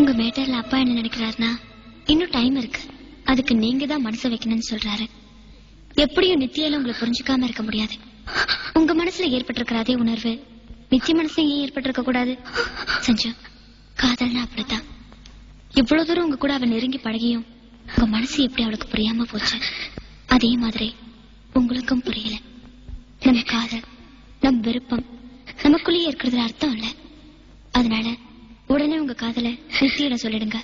உங்க மேட்டர்ல அப்பா என்ன நினைக்கிறாருன்னா இன்னும் டைம் இருக்கு, அதுக்கு நீங்க தான் மனசு வைக்கணும்னு சொல்றாரு. எப்படியும் நித்தியால உங்களை புரிஞ்சுக்காம இருக்க முடியாது. உங்க மனசுல ஏற்பட்டிருக்கிற அதே உணர்வு நித்திய மனசுல ஏன் ஏற்பட்டிருக்க கூடாது? சஞ்சு, காதல்னா அப்படித்தான். இவ்வளவு தூரம் உங்க கூட அவன் நெருங்கி பழகியும் உங்க மனசு எப்படி அவளுக்கு புரியாம போச்சு, அதே மாதிரி உங்களுக்கும் புரியல. நம்ம காதல், நம் விருப்பம் நமக்குள்ளேயே இருக்கிறதுல அர்த்தம் இல்ல. அதனால உடனே உங்க காதலை நித்தியிடம் சொல்லிடுங்க.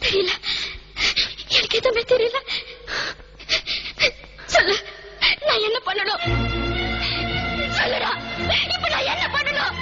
தெரியல, எனக்கு எதுவுமே தெரியல. சொல்லு, நான் என்ன பண்ணணும்? சொல்லுடா, இப்ப நான் என்ன பண்ணணும்?